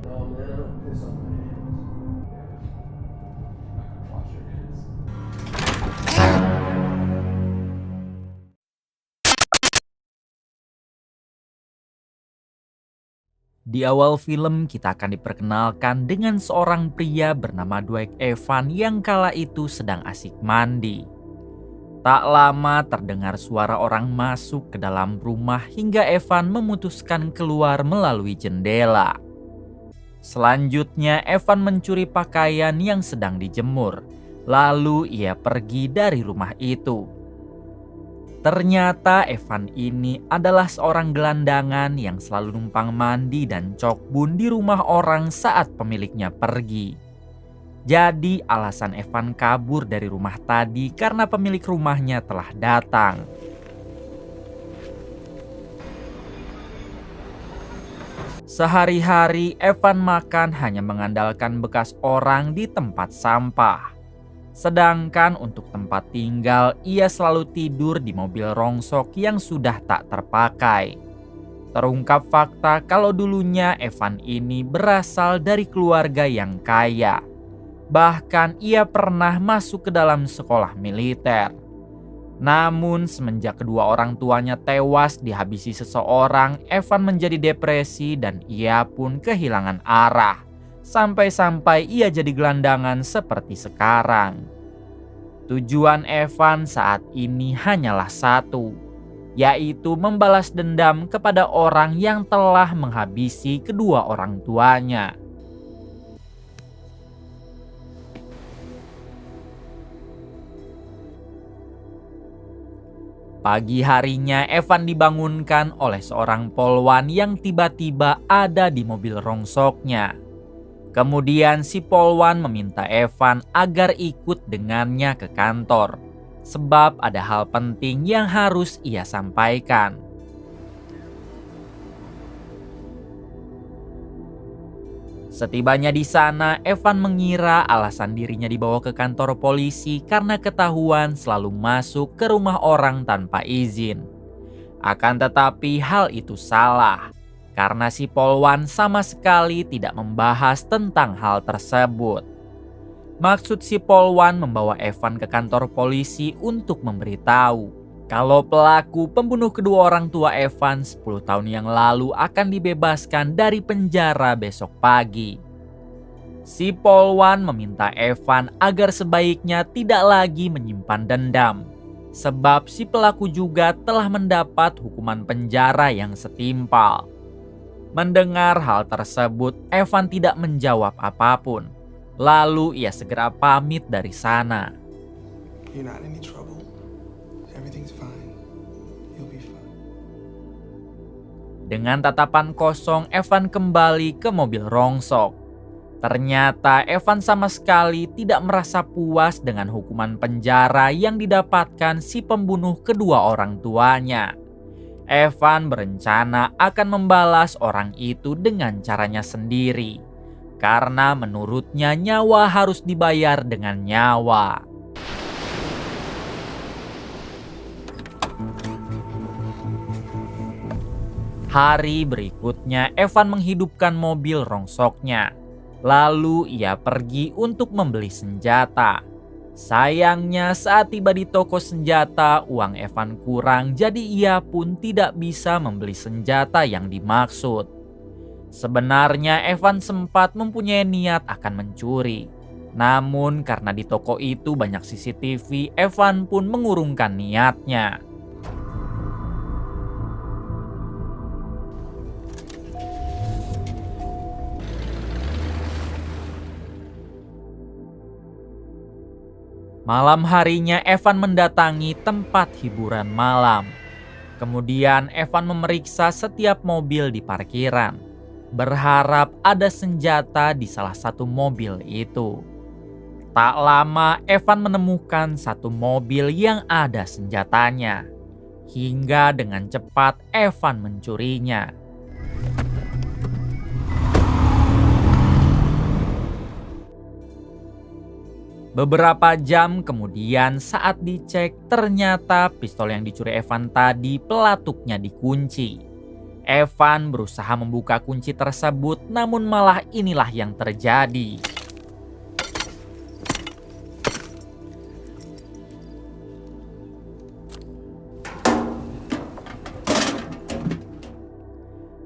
Oh man, I don't piss on my hands. Wash your hands. Di awal film kita akan diperkenalkan dengan seorang pria bernama Dwight Evan yang kala itu sedang asik mandi. Tak lama terdengar suara orang masuk ke dalam rumah hingga Evan memutuskan keluar melalui jendela. Selanjutnya Evan mencuri pakaian yang sedang dijemur. Lalu ia pergi dari rumah itu. Ternyata Evan ini adalah seorang gelandangan yang selalu numpang mandi dan cokbun di rumah orang saat pemiliknya pergi. Jadi alasan Evan kabur dari rumah tadi karena pemilik rumahnya telah datang. Sehari-hari Evan makan hanya mengandalkan bekas orang di tempat sampah. Sedangkan untuk tempat tinggal, ia selalu tidur di mobil rongsok yang sudah tak terpakai. Terungkap fakta kalau dulunya Evan ini berasal dari keluarga yang kaya. Bahkan ia pernah masuk ke dalam sekolah militer. Namun semenjak kedua orang tuanya tewas dihabisi seseorang, Evan menjadi depresi dan ia pun kehilangan arah. Sampai-sampai ia jadi gelandangan seperti sekarang. Tujuan Evan saat ini hanyalah satu, yaitu membalas dendam kepada orang yang telah menghabisi kedua orang tuanya. Pagi harinya Evan dibangunkan oleh seorang polwan yang tiba-tiba ada di mobil rongsoknya. Kemudian si polwan meminta Evan agar ikut dengannya ke kantor, sebab ada hal penting yang harus ia sampaikan. Setibanya di sana, Evan mengira alasan dirinya dibawa ke kantor polisi karena ketahuan selalu masuk ke rumah orang tanpa izin. Akan tetapi hal itu salah. Karena si polwan sama sekali tidak membahas tentang hal tersebut. Maksud si polwan membawa Evan ke kantor polisi untuk memberitahu kalau pelaku pembunuh kedua orang tua Evan 10 tahun yang lalu akan dibebaskan dari penjara besok pagi. Si polwan meminta Evan agar sebaiknya tidak lagi menyimpan dendam, sebab si pelaku juga telah mendapat hukuman penjara yang setimpal. Mendengar hal tersebut, Evan tidak menjawab apapun. Lalu ia segera pamit dari sana. You're not in any trouble. Everything's fine. You'll be fine. Dengan tatapan kosong, Evan kembali ke mobil rongsok. Ternyata Evan sama sekali tidak merasa puas dengan hukuman penjara yang didapatkan si pembunuh kedua orang tuanya. Evan berencana akan membalas orang itu dengan caranya sendiri. Karena menurutnya nyawa harus dibayar dengan nyawa. Hari berikutnya Evan menghidupkan mobil rongsoknya. Lalu ia pergi untuk membeli senjata. Sayangnya saat tiba di toko senjata, uang Evan kurang, jadi ia pun tidak bisa membeli senjata yang dimaksud. Sebenarnya Evan sempat mempunyai niat akan mencuri. Namun karena di toko itu banyak CCTV, Evan pun mengurungkan niatnya. Malam harinya Evan mendatangi tempat hiburan malam. Kemudian Evan memeriksa setiap mobil di parkiran, berharap ada senjata di salah satu mobil itu. Tak lama Evan menemukan satu mobil yang ada senjatanya. Hingga dengan cepat Evan mencurinya. Beberapa jam kemudian saat dicek ternyata pistol yang dicuri Evan tadi pelatuknya dikunci. Evan berusaha membuka kunci tersebut, namun malah inilah yang terjadi.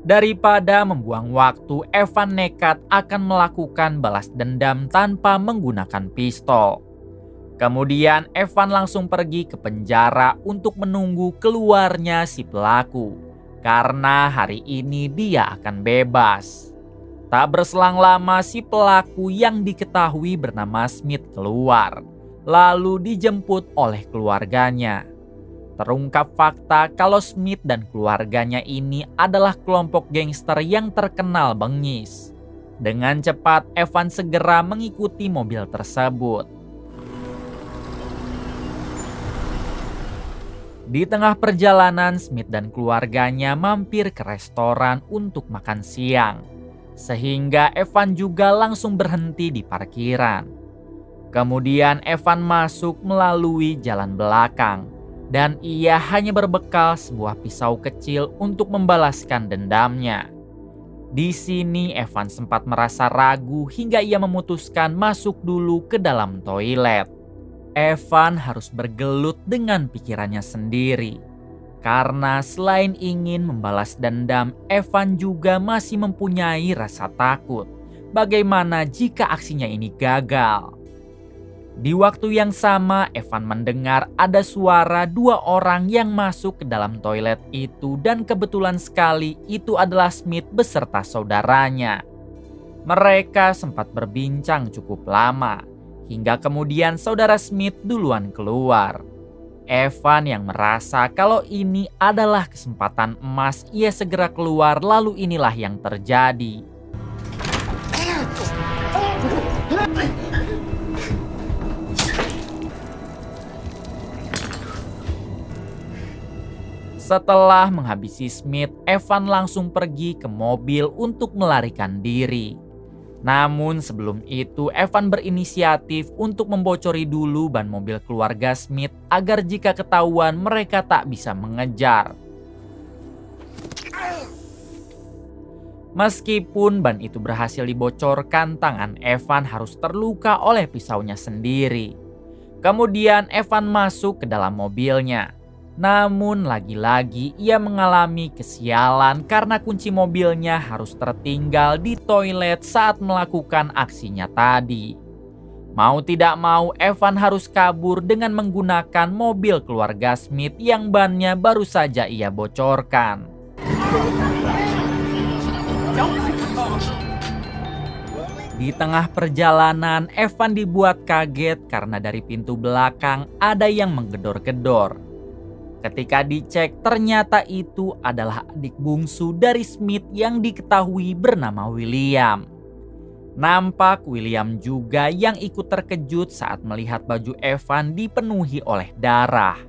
Daripada membuang waktu, Evan nekat akan melakukan balas dendam tanpa menggunakan pistol. Kemudian Evan langsung pergi ke penjara untuk menunggu keluarnya si pelaku, karena hari ini dia akan bebas. Tak berselang lama si pelaku yang diketahui bernama Smith keluar, lalu dijemput oleh keluarganya. Terungkap fakta kalau Smith dan keluarganya ini adalah kelompok gangster yang terkenal bengis. Dengan cepat, Evan segera mengikuti mobil tersebut. Di tengah perjalanan, Smith dan keluarganya mampir ke restoran untuk makan siang, sehingga Evan juga langsung berhenti di parkiran. Kemudian Evan masuk melalui jalan belakang, dan ia hanya berbekal sebuah pisau kecil untuk membalaskan dendamnya. Di sini Evan sempat merasa ragu hingga ia memutuskan masuk dulu ke dalam toilet. Evan harus bergelut dengan pikirannya sendiri. Karena selain ingin membalas dendam, Evan juga masih mempunyai rasa takut. Bagaimana jika aksinya ini gagal? Di waktu yang sama, Evan mendengar ada suara dua orang yang masuk ke dalam toilet itu, dan kebetulan sekali itu adalah Smith beserta saudaranya. Mereka sempat berbincang cukup lama, hingga kemudian saudara Smith duluan keluar. Evan yang merasa kalau ini adalah kesempatan emas, ia segera keluar, lalu inilah yang terjadi. Setelah menghabisi Smith, Evan langsung pergi ke mobil untuk melarikan diri. Namun sebelum itu, Evan berinisiatif untuk membocori dulu ban mobil keluarga Smith agar jika ketahuan mereka tak bisa mengejar. Meskipun ban itu berhasil dibocorkan, tangan Evan harus terluka oleh pisaunya sendiri. Kemudian Evan masuk ke dalam mobilnya. Namun lagi-lagi ia mengalami kesialan karena kunci mobilnya harus tertinggal di toilet saat melakukan aksinya tadi. Mau tidak mau, Evan harus kabur dengan menggunakan mobil keluarga Smith yang bannya baru saja ia bocorkan. Di tengah perjalanan, Evan dibuat kaget karena dari pintu belakang ada yang menggedor-gedor. Ketika dicek, ternyata itu adalah adik bungsu dari Smith yang diketahui bernama William. Nampak William juga yang ikut terkejut saat melihat baju Evan dipenuhi oleh darah.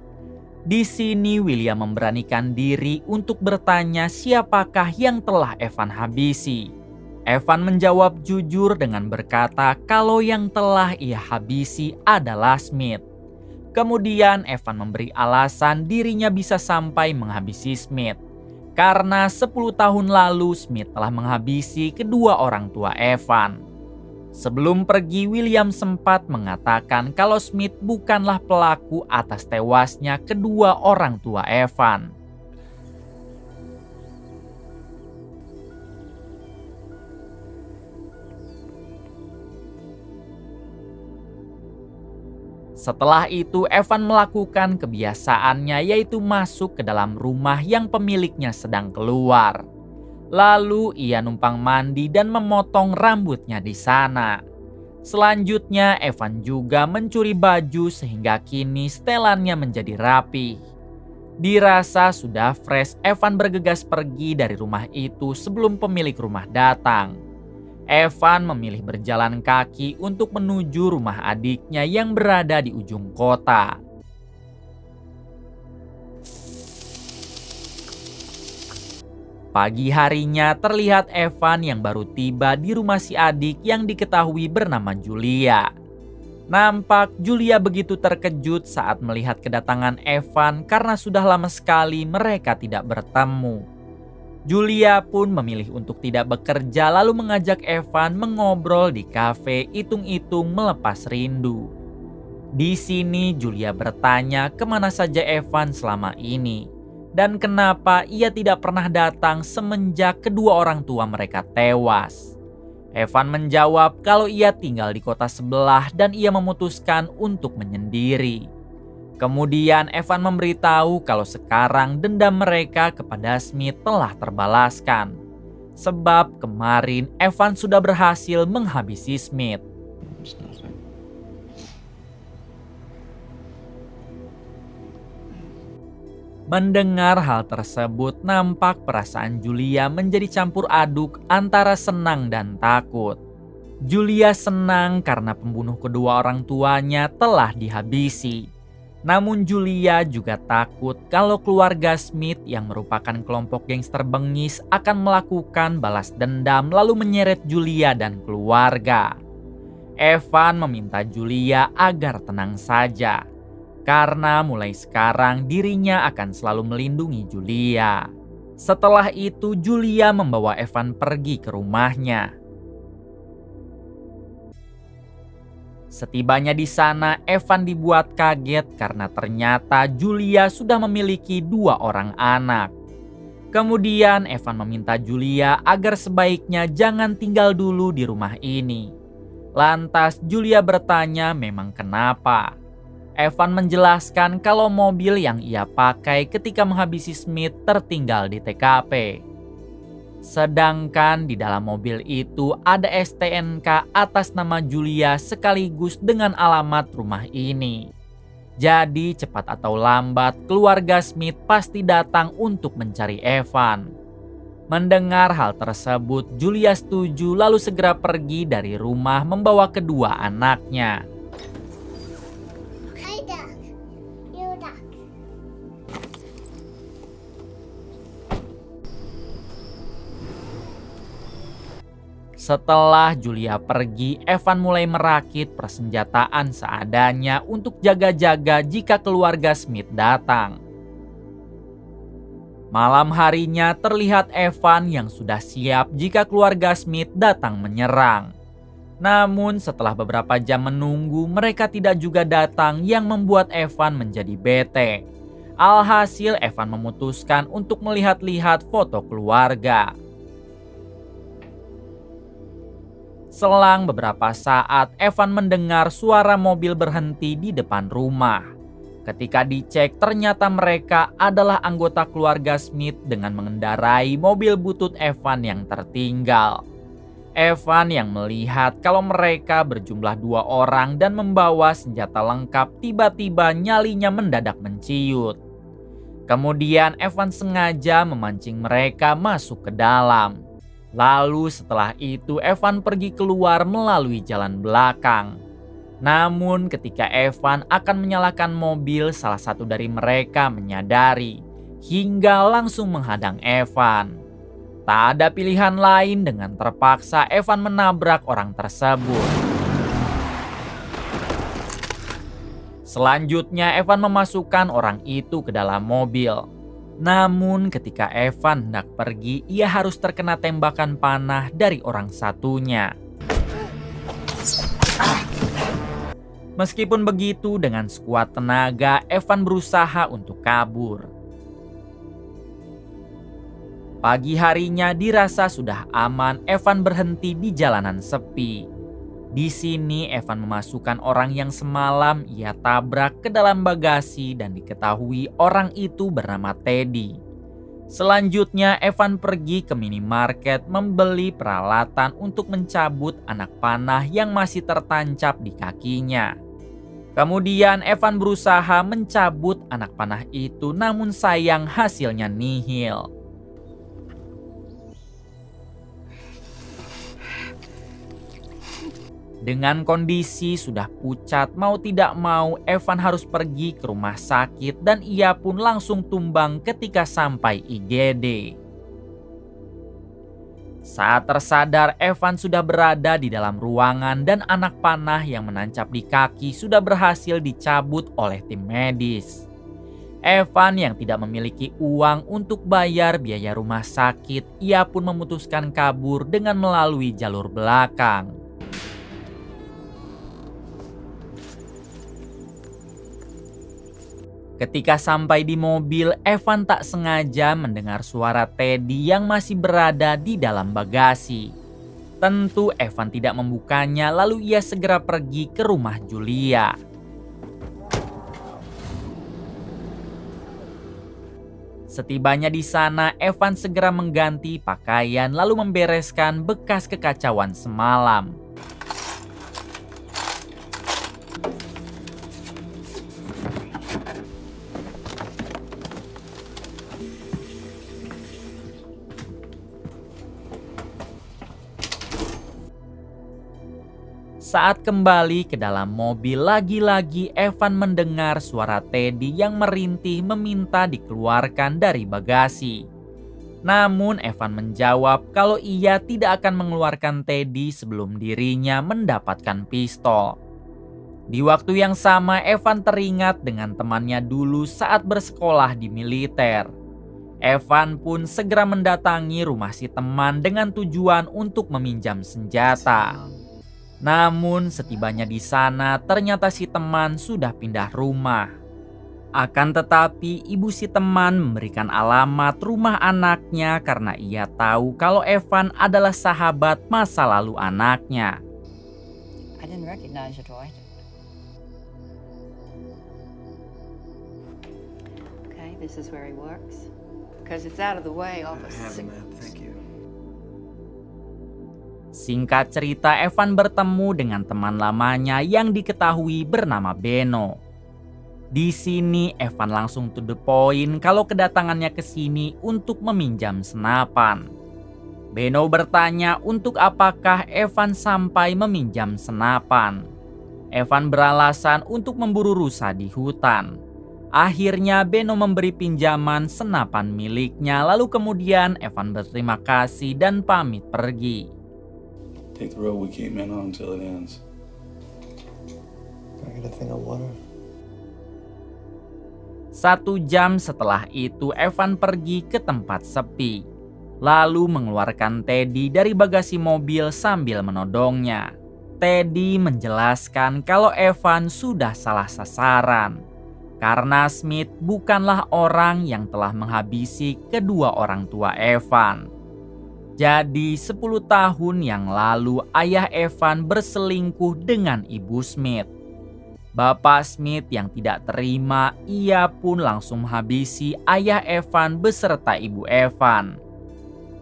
Di sini William memberanikan diri untuk bertanya siapakah yang telah Evan habisi. Evan menjawab jujur dengan berkata kalau yang telah ia habisi adalah Smith. Kemudian Evan memberi alasan dirinya bisa sampai menghabisi Smith karena 10 tahun lalu Smith telah menghabisi kedua orang tua Evan. Sebelum pergi, William sempat mengatakan kalau Smith bukanlah pelaku atas tewasnya kedua orang tua Evan. Setelah itu, Evan melakukan kebiasaannya, yaitu masuk ke dalam rumah yang pemiliknya sedang keluar. Lalu ia numpang mandi dan memotong rambutnya di sana. Selanjutnya, Evan juga mencuri baju sehingga kini setelannya menjadi rapi. Dirasa sudah fresh, Evan bergegas pergi dari rumah itu sebelum pemilik rumah datang. Evan memilih berjalan kaki untuk menuju rumah adiknya yang berada di ujung kota. Pagi harinya terlihat Evan yang baru tiba di rumah si adik yang diketahui bernama Julia. Nampak Julia begitu terkejut saat melihat kedatangan Evan karena sudah lama sekali mereka tidak bertemu. Julia pun memilih untuk tidak bekerja lalu mengajak Evan mengobrol di kafe hitung-hitung melepas rindu. Di sini Julia bertanya kemana saja Evan selama ini dan kenapa ia tidak pernah datang semenjak kedua orang tua mereka tewas. Evan menjawab kalau ia tinggal di kota sebelah dan ia memutuskan untuk menyendiri. Kemudian Evan memberitahu kalau sekarang dendam mereka kepada Smith telah terbalaskan. Sebab kemarin Evan sudah berhasil menghabisi Smith. Mendengar hal tersebut, nampak perasaan Julia menjadi campur aduk antara senang dan takut. Julia senang karena pembunuh kedua orang tuanya telah dihabisi. Namun Julia juga takut kalau keluarga Smith yang merupakan kelompok gangster bengis akan melakukan balas dendam lalu menyeret Julia dan keluarga. Evan meminta Julia agar tenang saja, karena mulai sekarang dirinya akan selalu melindungi Julia. Setelah itu Julia membawa Evan pergi ke rumahnya. Setibanya di sana, Evan dibuat kaget karena ternyata Julia sudah memiliki 2 orang anak. Kemudian Evan meminta Julia agar sebaiknya jangan tinggal dulu di rumah ini. Lantas Julia bertanya memang kenapa. Evan menjelaskan kalau mobil yang ia pakai ketika menghabisi Smith tertinggal di TKP. Sedangkan di dalam mobil itu ada STNK atas nama Julia sekaligus dengan alamat rumah ini. Jadi cepat atau lambat keluarga Smith pasti datang untuk mencari Evan. Mendengar hal tersebut, Julia setuju lalu segera pergi dari rumah membawa kedua anaknya. Setelah Julia pergi, Evan mulai merakit persenjataan seadanya untuk jaga-jaga jika keluarga Smith datang. Malam harinya terlihat Evan yang sudah siap jika keluarga Smith datang menyerang. Namun setelah beberapa jam menunggu, mereka tidak juga datang yang membuat Evan menjadi bete. Alhasil Evan memutuskan untuk melihat-lihat foto keluarga. Selang beberapa saat, Evan mendengar suara mobil berhenti di depan rumah. Ketika dicek, ternyata mereka adalah anggota keluarga Smith dengan mengendarai mobil butut Evan yang tertinggal. Evan yang melihat kalau mereka berjumlah 2 orang dan membawa senjata lengkap, tiba-tiba nyalinya mendadak menciut. Kemudian Evan sengaja memancing mereka masuk ke dalam. Lalu setelah itu Evan pergi keluar melalui jalan belakang. Namun ketika Evan akan menyalakan mobil, salah satu dari mereka menyadari hingga langsung menghadang Evan. Tak ada pilihan lain, dengan terpaksa Evan menabrak orang tersebut. Selanjutnya Evan memasukkan orang itu ke dalam mobil. Namun ketika Evan hendak pergi, ia harus terkena tembakan panah dari orang satunya. Meskipun begitu, dengan sekuat tenaga Evan berusaha untuk kabur. Pagi harinya dirasa sudah aman, Evan berhenti di jalanan sepi. Di sini Evan memasukkan orang yang semalam ia tabrak ke dalam bagasi dan diketahui orang itu bernama Teddy. Selanjutnya Evan pergi ke minimarket membeli peralatan untuk mencabut anak panah yang masih tertancap di kakinya. Kemudian Evan berusaha mencabut anak panah itu, namun sayang hasilnya nihil. Dengan kondisi sudah pucat, mau tidak mau Evan harus pergi ke rumah sakit dan ia pun langsung tumbang ketika sampai IGD. Saat tersadar, Evan sudah berada di dalam ruangan dan anak panah yang menancap di kaki sudah berhasil dicabut oleh tim medis. Evan yang tidak memiliki uang untuk bayar biaya rumah sakit, ia pun memutuskan kabur dengan melalui jalur belakang. Ketika sampai di mobil, Evan tak sengaja mendengar suara Teddy yang masih berada di dalam bagasi. Tentu Evan tidak membukanya, lalu ia segera pergi ke rumah Julia. Setibanya di sana, Evan segera mengganti pakaian lalu membereskan bekas kekacauan semalam. Saat kembali ke dalam mobil, lagi-lagi Evan mendengar suara Teddy yang merintih meminta dikeluarkan dari bagasi. Namun Evan menjawab kalau ia tidak akan mengeluarkan Teddy sebelum dirinya mendapatkan pistol. Di waktu yang sama, Evan teringat dengan temannya dulu saat bersekolah di militer. Evan pun segera mendatangi rumah si teman dengan tujuan untuk meminjam senjata. Namun setibanya di sana, ternyata si teman sudah pindah rumah. Akan tetapi ibu si teman memberikan alamat rumah anaknya karena ia tahu kalau Evan adalah sahabat masa lalu anaknya. I didn't recognize it, Dwight. Okay, this is where he works. Because it's out of the way off of Thank you. Singkat cerita, Evan bertemu dengan teman lamanya yang diketahui bernama Beno. Di sini Evan langsung to the point kalau kedatangannya ke sini untuk meminjam senapan. Beno bertanya untuk apakah Evan sampai meminjam senapan. Evan beralasan untuk memburu rusa di hutan. Akhirnya Beno memberi pinjaman senapan miliknya, lalu kemudian Evan berterima kasih dan pamit pergi. Take the road we came in on until it ends. Can I get a thing of water? 1 jam setelah itu, Evan pergi ke tempat sepi, lalu mengeluarkan Teddy dari bagasi mobil sambil menodongnya. Teddy menjelaskan kalau Evan sudah salah sasaran, karena Smith bukanlah orang yang telah menghabisi kedua orang tua Evan. Jadi 10 tahun yang lalu ayah Evan berselingkuh dengan ibu Smith. Bapak Smith yang tidak terima, ia pun langsung menghabisi ayah Evan beserta ibu Evan.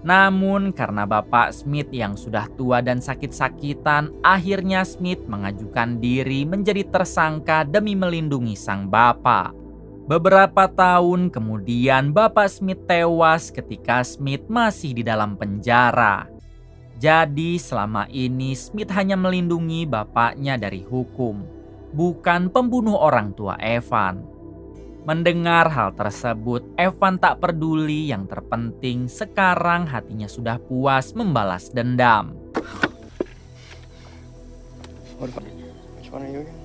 Namun karena Bapak Smith yang sudah tua dan sakit-sakitan, akhirnya Smith mengajukan diri menjadi tersangka demi melindungi sang bapak. Beberapa tahun kemudian Bapak Smith tewas ketika Smith masih di dalam penjara. Jadi selama ini Smith hanya melindungi bapaknya dari hukum, bukan pembunuh orang tua Evan. Mendengar hal tersebut, Evan tak peduli, yang terpenting sekarang hatinya sudah puas membalas dendam. Which one are you again?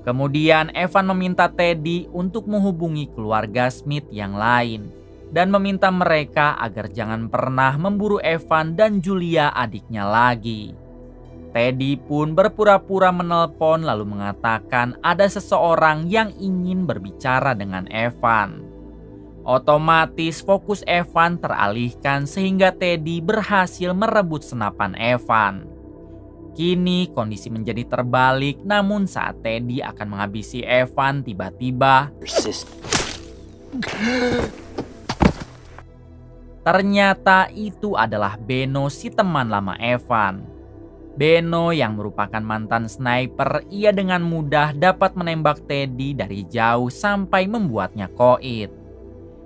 Kemudian Evan meminta Teddy untuk menghubungi keluarga Smith yang lain dan meminta mereka agar jangan pernah memburu Evan dan Julia adiknya lagi. Teddy pun berpura-pura menelpon lalu mengatakan ada seseorang yang ingin berbicara dengan Evan. Otomatis fokus Evan teralihkan sehingga Teddy berhasil merebut senapan Evan. Kini kondisi menjadi terbalik, namun saat Teddy akan menghabisi Evan, tiba-tiba ternyata itu adalah Beno, si teman lama Evan. Beno yang merupakan mantan sniper, ia dengan mudah dapat menembak Teddy dari jauh sampai membuatnya koit.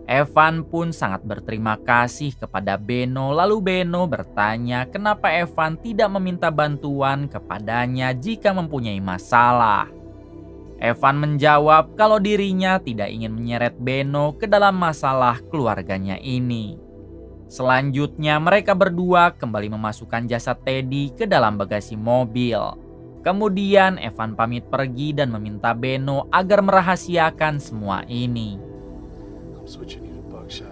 Evan pun sangat berterima kasih kepada Beno, lalu Beno bertanya kenapa Evan tidak meminta bantuan kepadanya jika mempunyai masalah. Evan menjawab kalau dirinya tidak ingin menyeret Beno ke dalam masalah keluarganya ini. Selanjutnya mereka berdua kembali memasukkan jasad Teddy ke dalam bagasi mobil. Kemudian Evan pamit pergi dan meminta Beno agar merahasiakan semua ini. I'm switching you to Buckshot.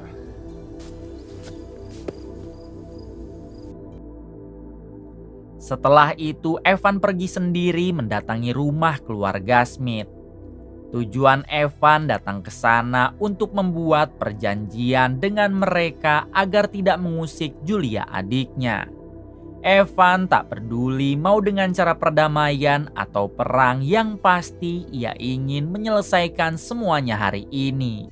Setelah itu Evan pergi sendiri mendatangi rumah keluarga Smith. Tujuan Evan datang ke sana untuk membuat perjanjian dengan mereka agar tidak mengusik Julia adiknya. Evan tak peduli mau dengan cara perdamaian atau perang, yang pasti ia ingin menyelesaikan semuanya hari ini.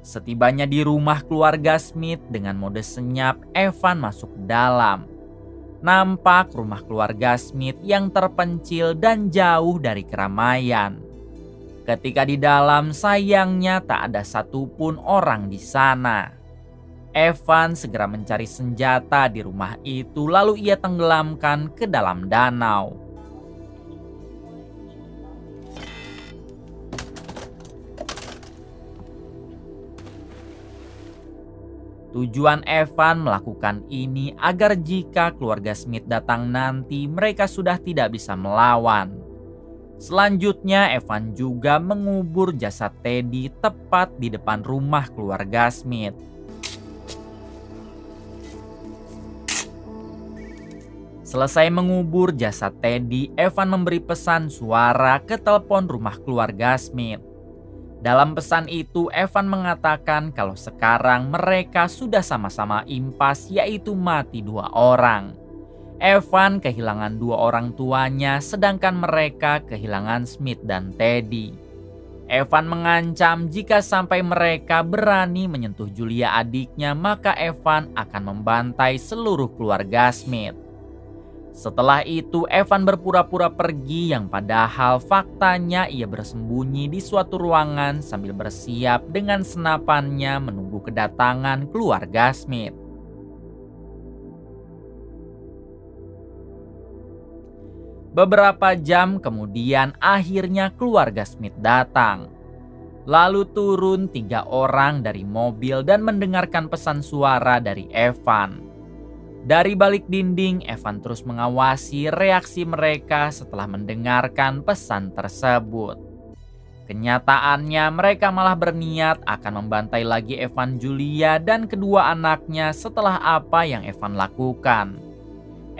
Setibanya di rumah keluarga Smith dengan mode senyap, Evan masuk ke dalam. Nampak rumah keluarga Smith yang terpencil dan jauh dari keramaian. Ketika di dalam, sayangnya tak ada satupun orang di sana. Evan segera mencari senjata di rumah itu, lalu ia tenggelamkan ke dalam danau. Tujuan Evan melakukan ini agar jika keluarga Smith datang nanti, mereka sudah tidak bisa melawan. Selanjutnya Evan juga mengubur jasad Teddy tepat di depan rumah keluarga Smith. Selesai mengubur jasad Teddy, Evan memberi pesan suara ke telepon rumah keluarga Smith. Dalam pesan itu, Evan mengatakan kalau sekarang mereka sudah sama-sama impas, yaitu mati 2 orang. Evan kehilangan 2 orang tuanya, sedangkan mereka kehilangan Smith dan Teddy. Evan mengancam jika sampai mereka berani menyentuh Julia adiknya, maka Evan akan membantai seluruh keluarga Smith. Setelah itu Evan berpura-pura pergi, yang padahal faktanya ia bersembunyi di suatu ruangan sambil bersiap dengan senapannya menunggu kedatangan keluarga Smith. Beberapa jam kemudian akhirnya keluarga Smith datang. Lalu turun 3 orang dari mobil dan mendengarkan pesan suara dari Evan. Dari balik dinding, Evan terus mengawasi reaksi mereka setelah mendengarkan pesan tersebut. Kenyataannya mereka malah berniat akan membantai lagi Evan, Julia, dan kedua anaknya setelah apa yang Evan lakukan.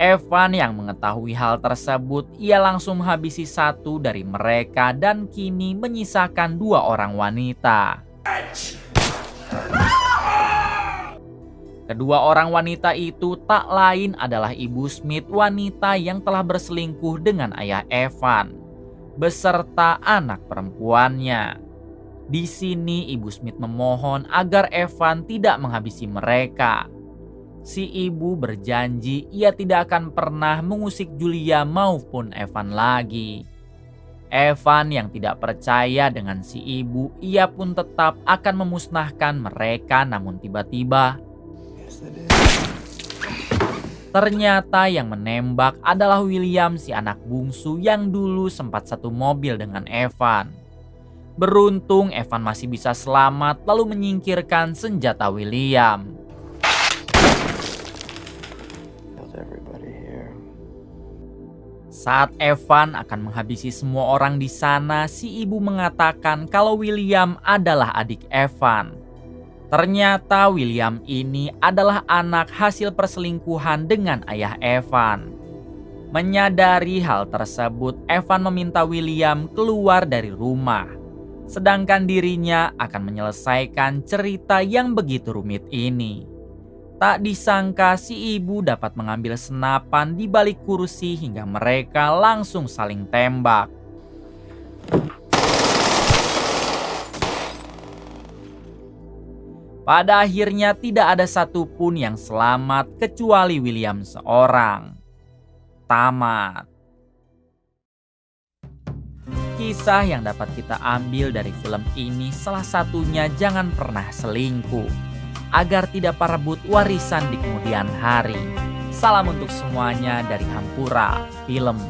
Evan yang mengetahui hal tersebut, ia langsung menghabisi 1 dari mereka dan kini menyisakan 2 orang wanita. Kedua orang wanita itu tak lain adalah Ibu Smith, wanita yang telah berselingkuh dengan ayah Evan, beserta anak perempuannya. Di sini Ibu Smith memohon agar Evan tidak menghabisi mereka. Si ibu berjanji ia tidak akan pernah mengusik Julia maupun Evan lagi. Evan yang tidak percaya dengan si ibu, ia pun tetap akan memusnahkan mereka, namun tiba-tiba ternyata yang menembak adalah William, si anak bungsu yang dulu sempat satu mobil dengan Evan. Beruntung Evan masih bisa selamat lalu menyingkirkan senjata William. Saat Evan akan menghabisi semua orang di sana, si ibu mengatakan kalau William adalah adik Evan. Ternyata William ini adalah anak hasil perselingkuhan dengan ayah Evan. Menyadari hal tersebut, Evan meminta William keluar dari rumah. Sedangkan dirinya akan menyelesaikan cerita yang begitu rumit ini. Tak disangka si ibu dapat mengambil senapan di balik kursi hingga mereka langsung saling tembak. Pada akhirnya tidak ada satupun yang selamat kecuali William seorang. Tamat. Kisah yang dapat kita ambil dari film ini salah satunya jangan pernah selingkuh, agar tidak parebut warisan di kemudian hari. Salam untuk semuanya dari Hampura Film.